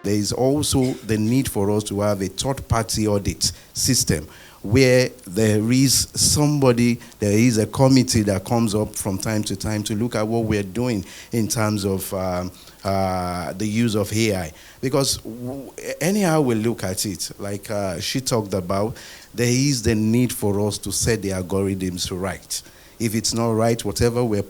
there is also the need for us to have a third-party audit system where there is a committee that comes up from time to time to look at what we're doing in terms of the use of AI. Because anyhow we look at it, like she talked about, there is the need for us to set the algorithms right. If it's not right, whatever we're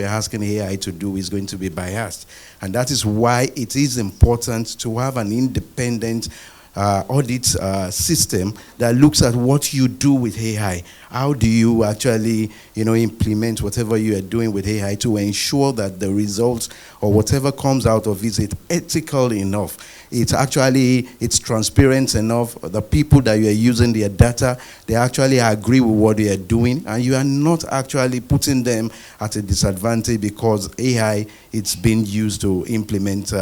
asking AI to do is going to be biased. And that is why it is important to have an independent audit system that looks at what you do with AI. How do you actually, implement whatever you are doing with AI to ensure that the results or whatever comes out of it is ethical enough? It's transparent enough. The people that you are using their data, they actually agree with what you are doing, and you are not actually putting them at a disadvantage because AI it's being used to implement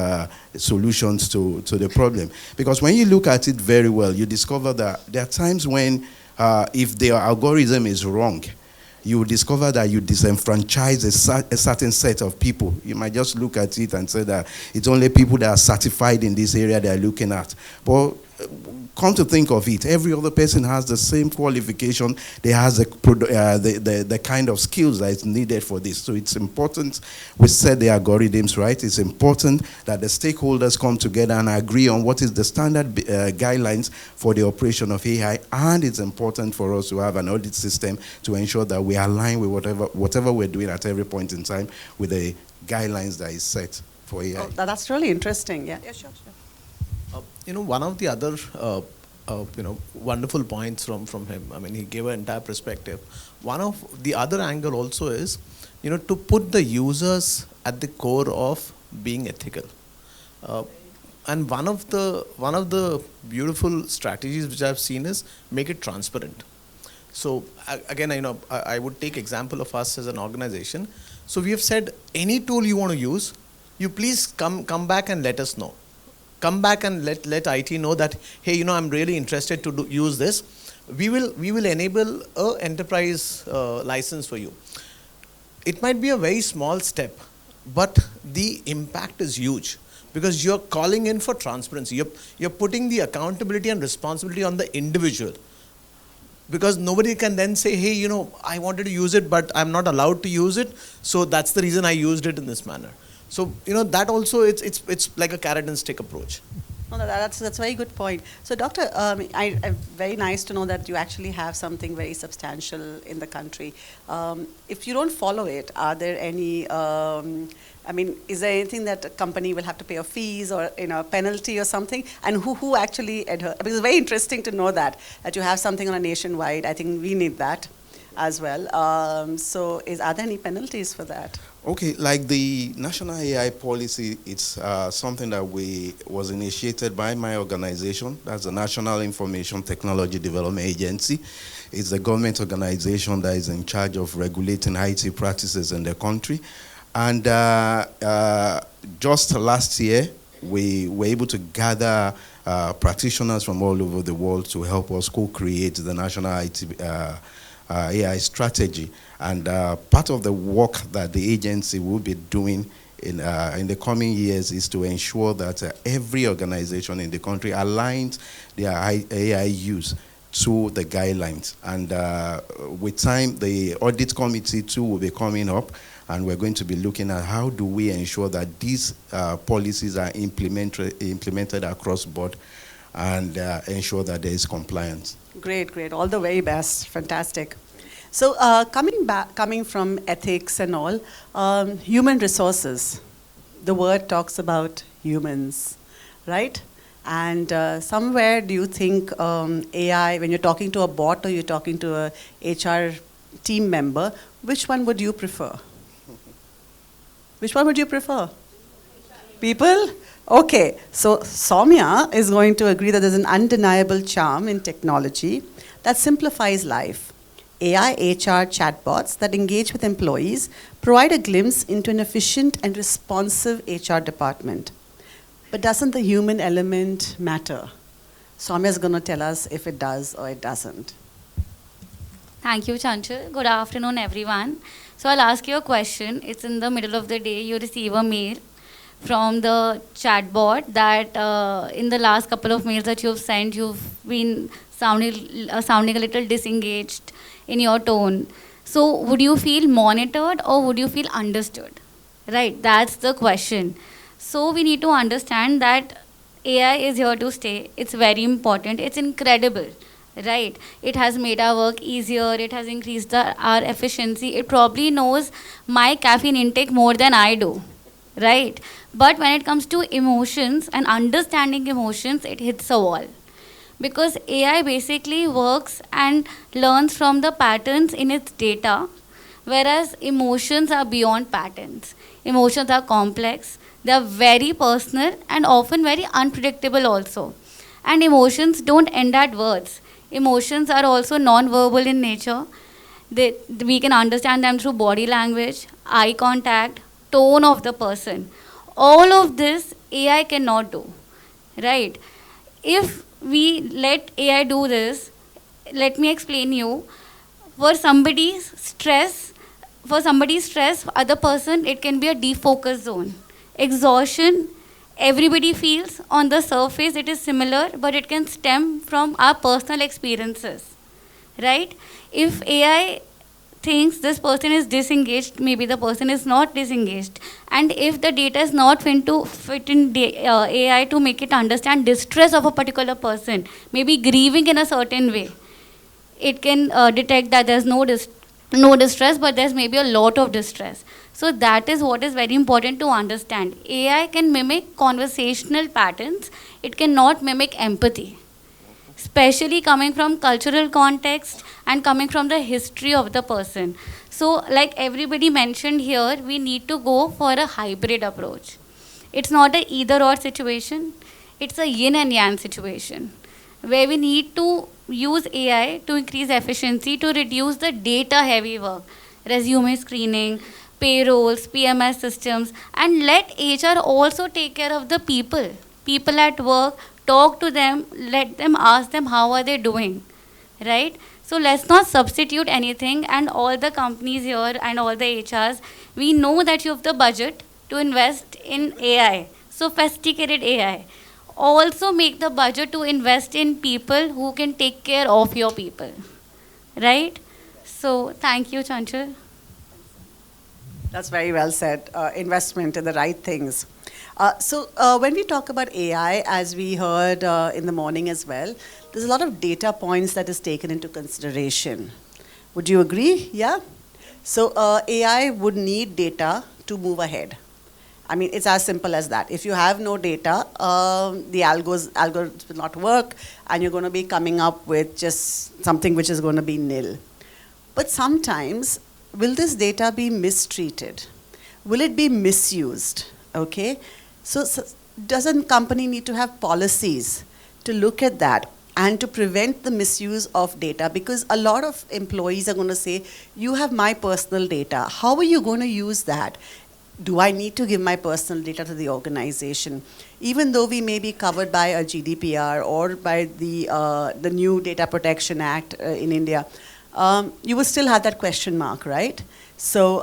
solutions to the problem. Because when you look at it very well, you discover that there are times when if the algorithm is wrong, you will discover that you disenfranchise a certain set of people. You might just look at it and say that it's only people that are certified in this area they are looking at. But come to think of it, every other person has the same qualification. They has the kind of skills that is needed for this. So it's important we set the algorithms right. It's important that the stakeholders come together and agree on what is the standard guidelines for the operation of AI. And it's important for us to have an audit system to ensure that we align with whatever we're doing at every point in time with the guidelines that is set for AI. Oh, that's really interesting. Yeah, sure. One of the other, wonderful points from him, I mean, he gave an entire perspective. One of the other angle also is, to put the users at the core of being ethical. And one of the beautiful strategies which I've seen is make it transparent. So again, I would take example of us as an organization. So we have said, any tool you want to use, you please come back and let us know. Come back and let IT know that, hey, I'm really interested to use this. We will enable a enterprise license for you. It might be a very small step, but the impact is huge because you're calling in for transparency. You're putting the accountability and responsibility on the individual. Because nobody can then say, hey, I wanted to use it, but I'm not allowed to use it. So that's the reason I used it in this manner. So, that also, it's like a carrot and stick approach. No, that's a very good point. So, Doctor, very nice to know that you actually have something very substantial in the country. If you don't follow it, are there any, is there anything that a company will have to pay a fees or penalty or something? And who actually adhere? Because it's very interesting to know that you have something on a nationwide. I think we need that as well. So, are there any penalties for that? Okay, like the National AI Policy, it's something that was initiated by my organization. That's the National Information Technology Development Agency. It's the government organization that is in charge of regulating IT practices in the country. And just last year, we were able to gather practitioners from all over the world to help us co-create the National AI strategy. And part of the work that the agency will be doing in the coming years is to ensure that every organization in the country aligns their AI use to the guidelines. And with time, the audit committee too will be coming up, and we're going to be looking at how do we ensure that these policies are implemented across board and ensure that there is compliance. Great. All the very best. Fantastic. So coming from ethics and all, human resources, the word talks about humans, right? And somewhere do you think AI, when you're talking to a bot or you're talking to a HR team member, which one would you prefer? Which one would you prefer? People? Okay, so Soumya is going to agree that there's an undeniable charm in technology that simplifies life. AI HR chatbots that engage with employees provide a glimpse into an efficient and responsive HR department. But doesn't the human element matter? Soumya is going to tell us if it does or it doesn't. Thank you, Chanchal. Good afternoon, everyone. So I'll ask you a question. It's in the middle of the day. You receive a mail from the chatbot that in the last couple of mails that you've sent, you've been sounding a little disengaged in your tone. So would you feel monitored or would you feel understood? Right, that's the question. So we need to understand that AI is here to stay. It's very important. It's incredible, right? It has made our work easier. It has increased our efficiency. It probably knows my caffeine intake more than I do, right? But when it comes to emotions and understanding emotions, it hits a wall. Because AI basically works and learns from the patterns in its data, whereas emotions are beyond patterns. Emotions are complex, they are very personal and often very unpredictable also. And emotions don't end at words. Emotions are also non-verbal in nature. We can understand them through body language, eye contact, tone of the person. All of this AI cannot do, right? If we let AI do this, let me explain you. For somebody's stress, other person, it can be a defocus zone. Exhaustion, everybody feels on the surface it is similar, but it can stem from our personal experiences, right? If AI thinks this person is disengaged, maybe the person is not disengaged. And if the data is not fit in AI to make it understand distress of a particular person, maybe grieving in a certain way, it can detect that there's no distress, but there's maybe a lot of distress. So that is what is very important to understand. AI can mimic conversational patterns. It cannot mimic empathy, especially coming from cultural context and coming from the history of the person. So like everybody mentioned here, we need to go for a hybrid approach. It's not a either or situation. It's a yin and yang situation where we need to use AI to increase efficiency, to reduce the data heavy work, resume screening, payrolls, PMS systems, and let HR also take care of the people at work, talk to them, let them ask them how are they doing, right? So let's not substitute anything, and all the companies here and all the HRs, we know that you have the budget to invest in AI, sophisticated AI. Also make the budget to invest in people who can take care of your people, right? So thank you, Chanchal. That's very well said. Investment in the right things. When we talk about AI, as we heard in the morning as well, there's a lot of data points that is taken into consideration. Would you agree? Yeah? So AI would need data to move ahead. I mean, it's as simple as that. If you have no data, the algorithms will not work, and you're going to be coming up with just something which is going to be nil. But sometimes, will this data be mistreated? Will it be misused? Okay? So doesn't company need to have policies to look at that and to prevent the misuse of data? Because a lot of employees are going to say, you have my personal data. How are you going to use that? Do I need to give my personal data to the organization? Even though we may be covered by a GDPR or by the new Data Protection Act in India, you will still have that question mark, right? So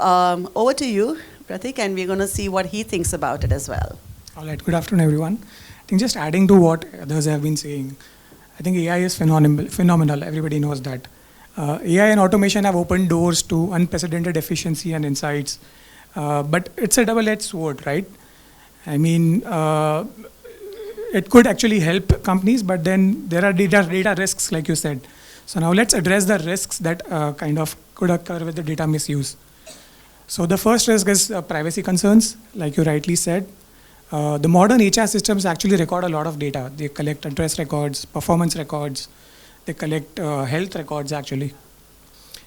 over to you, Pratik, and we're going to see what he thinks about it as well. All right, good afternoon, everyone. I think just adding to what others have been saying, I think AI is phenomenal. Everybody knows that. AI and automation have opened doors to unprecedented efficiency and insights. But it's a double-edged sword, right? I mean, it could actually help companies, but then there are data risks, like you said. So now let's address the risks that kind of could occur with the data misuse. So the first risk is privacy concerns, like you rightly said. The modern HR systems actually record a lot of data. They collect address records, performance records, they collect health records actually.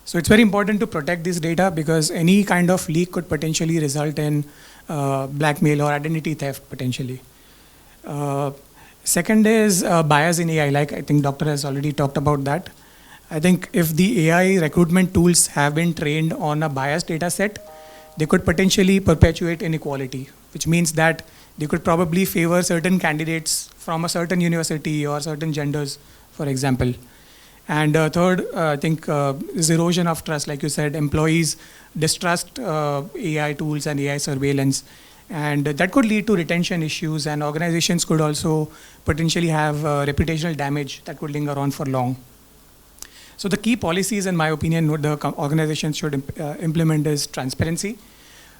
So it's very important to protect this data because any kind of leak could potentially result in blackmail or identity theft potentially. Second is bias in AI, like I think Doctor has already talked about that. I think if the AI recruitment tools have been trained on a biased data set, they could potentially perpetuate inequality, which means that they could probably favor certain candidates from a certain university or certain genders, for example. And third, I think is erosion of trust. Like you said, employees distrust AI tools and AI surveillance. And that could lead to retention issues, and organizations could also potentially have reputational damage that could linger on for long. So the key policies, in my opinion, what the organizations should implement is transparency.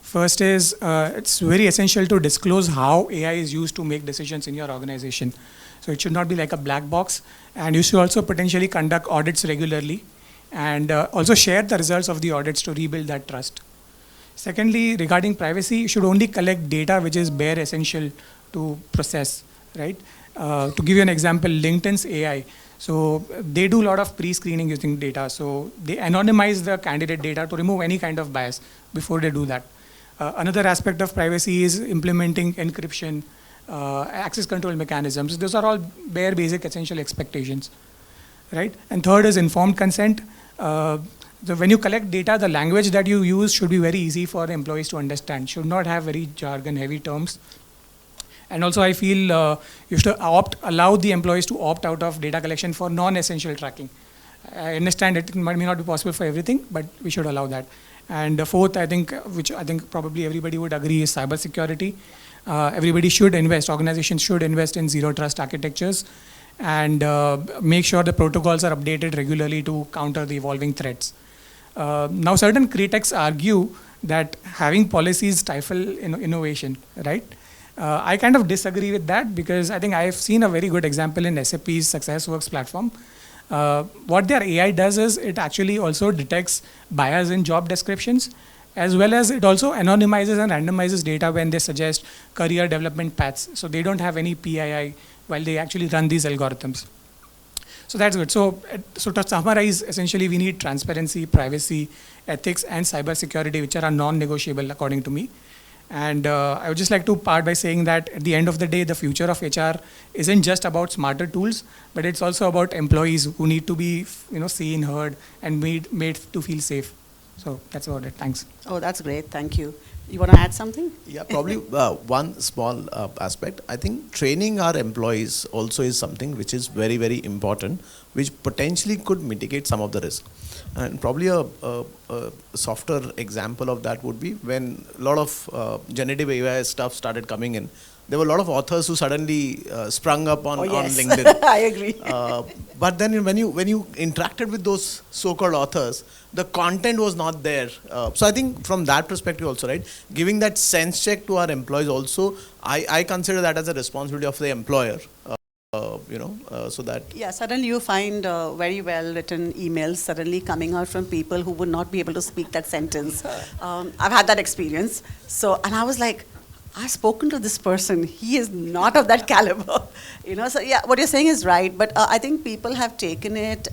First is it's very essential to disclose how AI is used to make decisions in your organization. So it should not be like a black box. And you should also potentially conduct audits regularly and also share the results of the audits to rebuild that trust. Secondly, regarding privacy, you should only collect data which is bare essential to process, right? To give you an example, LinkedIn's AI. So they do a lot of pre-screening using data. So they anonymize the candidate data to remove any kind of bias before they do that. Another aspect of privacy is implementing encryption, access control mechanisms. Those are all bare basic essential expectations, right? And third is informed consent. So when you collect data, the language that you use should be very easy for the employees to understand, should not have very jargon-heavy terms. And also I feel you should allow the employees to opt out of data collection for non-essential tracking. I understand it may not be possible for everything, but we should allow that. And the fourth, I think, which I think probably everybody would agree, is cybersecurity. Everybody should invest, organizations should invest in zero trust architectures and make sure the protocols are updated regularly to counter the evolving threats. Now, certain critics argue that having policies stifle innovation, right? I kind of disagree with that because I think I've seen a very good example in SAP's SuccessWorks platform. What their AI does is it actually also detects bias in job descriptions, as well as it also anonymizes and randomizes data when they suggest career development paths. So they don't have any PII while they actually run these algorithms. So that's good. So to summarize, essentially we need transparency, privacy, ethics, and cybersecurity, which are non-negotiable according to me. And I would just like to part by saying that at the end of the day, the future of HR isn't just about smarter tools, but it's also about employees who need to be, seen, heard, and made to feel safe. So that's about it. Thanks. Oh, that's great. Thank you. You want to add something? Yeah, probably one small aspect. I think training our employees also is something which is very, very important, which potentially could mitigate some of the risk. And probably a softer example of that would be when a lot of generative AI stuff started coming in. There were a lot of authors who suddenly sprung up on LinkedIn. I agree. But then when you interacted with those so-called authors, the content was not there. So I think from that perspective also, right, giving that sense check to our employees also, I consider that as a responsibility of the employer. So that... Yeah, suddenly you find very well written emails suddenly coming out from people who would not be able to speak that sentence. I've had that experience. So, and I was like, I've spoken to this person. He is not of that caliber. So yeah, what you're saying is right. But I think people have taken it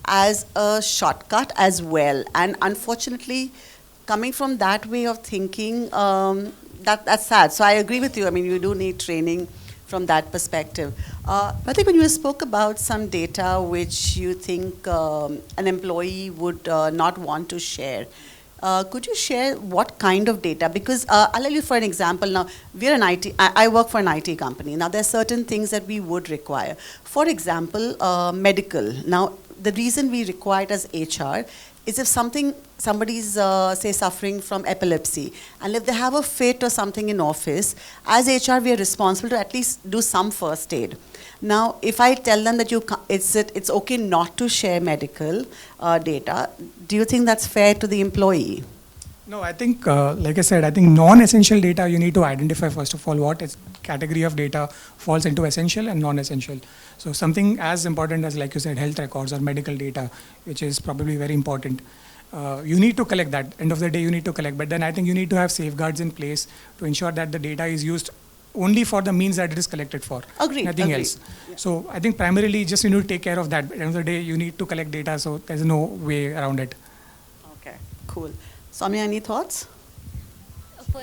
as a shortcut as well. And unfortunately, coming from that way of thinking, that's sad. So I agree with you. I mean, you do need training from that perspective. I think when you spoke about some data which you think an employee would not want to share, could you share what kind of data? Because I'll tell you for an example. Now, we're an IT, I work for an IT company. Now, there are certain things that we would require. For example, medical. Now, the reason we require it as HR is if somebody's, say, suffering from epilepsy, and if they have a fit or something in office, as HR, we are responsible to at least do some first aid. Now, if I tell them that it's okay not to share medical data, do you think that's fair to the employee? No, I think, like I said, I think non-essential data, you need to identify, first of all, what category of data falls into essential and non-essential. So something as important as, like you said, health records or medical data, which is probably very important. You need to collect that. End of the day, you need to collect. But then I think you need to have safeguards in place to ensure that the data is used only for the means that it is collected for. Agreed. Nothing else. Yeah. So I think primarily just you need to take care of that. At the end of the day, you need to collect data, so there's no way around it. Okay, cool. Soumya, any thoughts? For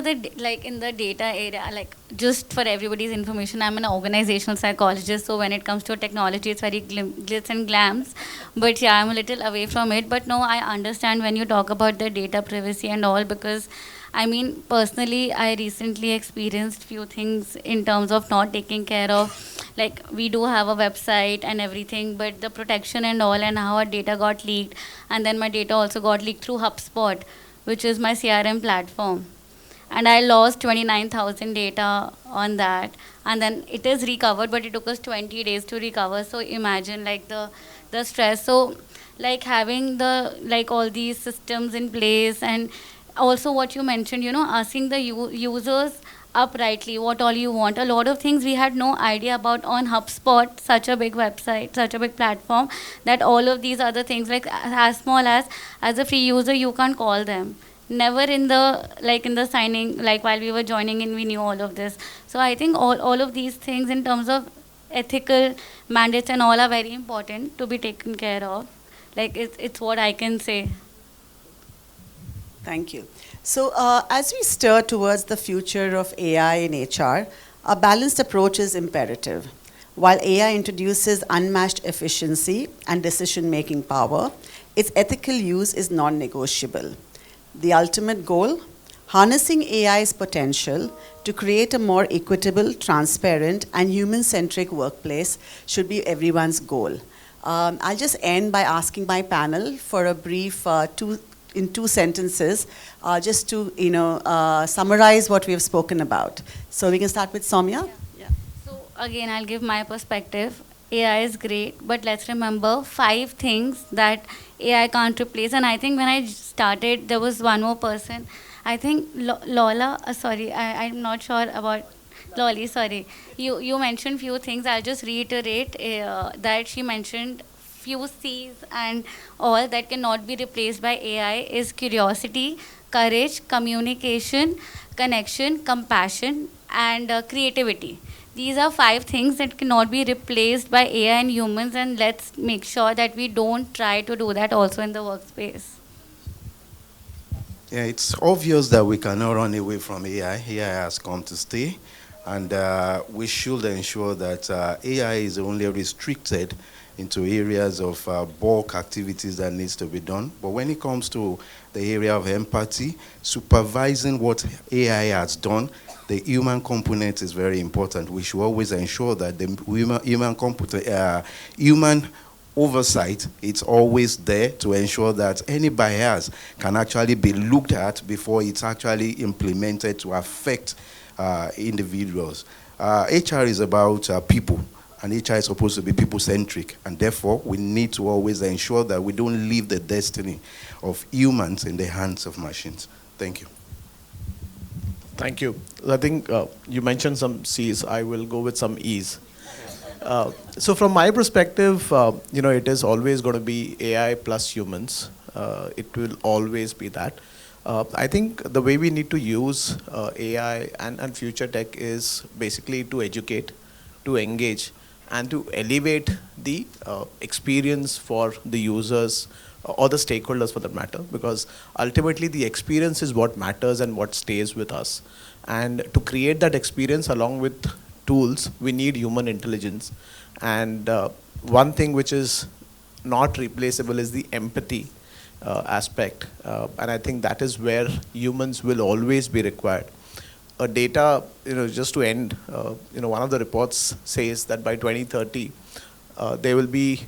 the, like in the data area, like just for everybody's information, I'm an organizational psychologist, so when it comes to technology, it's very glitz and glams, but yeah, I'm a little away from it. But no, I understand when you talk about the data privacy and all, because I mean, personally, I recently experienced few things in terms of not taking care of, like we do have a website and everything, but the protection and all, and how our data got leaked, and then my data also got leaked through HubSpot. which is my CRM platform. And I lost 29,000 data on that. And then it is recovered, but it took us 20 days to recover. So imagine like the stress. So like having the like all these systems in place, and also what you mentioned, asking the users uprightly what all you want. A lot of things we had no idea about on HubSpot, such a big website, such a big platform, that all of these other things, like as small as a free user, you can't call them. Never in the signing, like while we were joining in, we knew all of this. So I think all of these things in terms of ethical mandates and all are very important to be taken care of. Like it's what I can say. Thank you. So as we stir towards the future of AI in HR, a balanced approach is imperative. While AI introduces unmatched efficiency and decision-making power, its ethical use is non-negotiable. The ultimate goal? Harnessing AI's potential to create a more equitable, transparent, and human-centric workplace should be everyone's goal. I'll just end by asking my panel for a brief two sentences, just to summarize what we have spoken about. So we can start with Soumya. Yeah. So again, I'll give my perspective. AI is great, but let's remember 5 things that AI can't replace. And I think when I started, there was one more person. I think Lola, sorry, I'm not sure about Lolly, sorry. You mentioned few things. I'll just reiterate that she mentioned few C's and all that cannot be replaced by AI is curiosity, courage, communication, connection, compassion, and creativity. These are 5 things that cannot be replaced by AI and humans, and let's make sure that we don't try to do that also in the workspace. Yeah, it's obvious that we cannot run away from AI. AI has come to stay, and we should ensure that AI is only restricted into areas of bulk activities that needs to be done. But when it comes to the area of empathy, supervising what AI has done, the human component is very important. We should always ensure that the human oversight, it's always there to ensure that any bias can actually be looked at before it's actually implemented to affect individuals. HR is about people, and HR is supposed to be people-centric, and therefore we need to always ensure that we don't leave the destiny of humans in the hands of machines. Thank you. Thank you. I think you mentioned some C's. I will go with some E's. So from my perspective, it is always going to be AI plus humans. It will always be that. I think the way we need to use AI and future tech is basically to educate, to engage, and to elevate the experience for the users or the stakeholders for that matter, because ultimately the experience is what matters and what stays with us. And to create that experience along with tools, we need human intelligence. And one thing which is not replaceable is the empathy aspect. And I think that is where humans will always be required. Data, just to end, one of the reports says that by 2030, there will be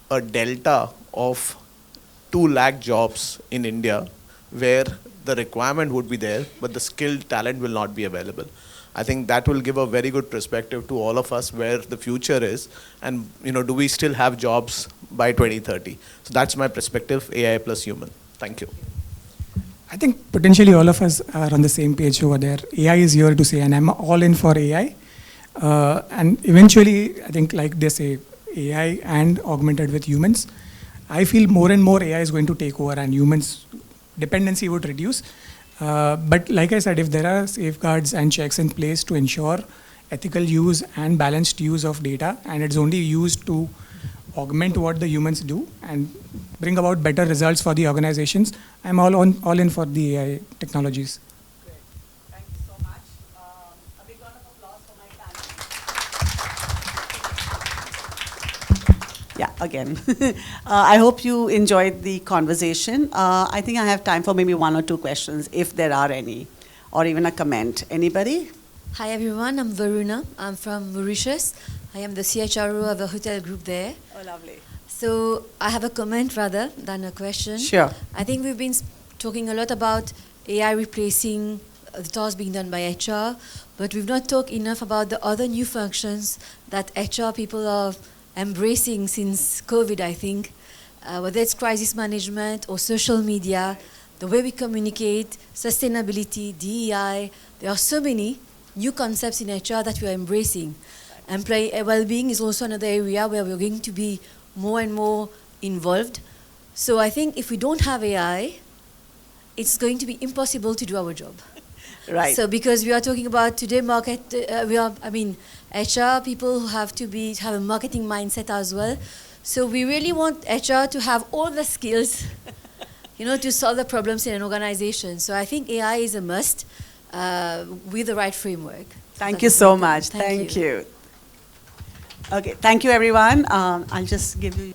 a delta of 2 lakh jobs in India where the requirement would be there, but the skilled talent will not be available. I think that will give a very good perspective to all of us where the future is, and do we still have jobs by 2030? So that's my perspective, AI plus human. Thank you. I think potentially all of us are on the same page over there. AI is here to say, and I'm all in for AI. And eventually, I think like they say, AI and augmented with humans. I feel more and more AI is going to take over and humans' dependency would reduce. But like I said, if there are safeguards and checks in place to ensure ethical use and balanced use of data, and it's only used to augment what the humans do and bring about better results for the organizations, I'm all in for the AI technologies. Great. Thank you so much. A big round of applause for my panel. Yeah, again. I hope you enjoyed the conversation. I think I have time for maybe 1 or 2 questions, if there are any, or even a comment. Anybody? Hi everyone, I'm Varuna. I'm from Mauritius. I am the CHRO of a hotel group there. Oh, lovely. So I have a comment rather than a question. Sure. I think we've been talking a lot about AI replacing the tasks being done by HR, but we've not talked enough about the other new functions that HR people are embracing since COVID, I think, whether it's crisis management or social media, the way we communicate, sustainability, DEI. There are so many new concepts in HR that we are embracing. Employee well-being is also another area where we're going to be more and more involved. So I think if we don't have AI, it's going to be impossible to do our job. Right. So because we are talking about today HR people who have a marketing mindset as well. So we really want HR to have all the skills, to solve the problems in an organization. So I think AI is a must with the right framework. Thank you so much. Thank you. Okay, thank you everyone. I'll just give you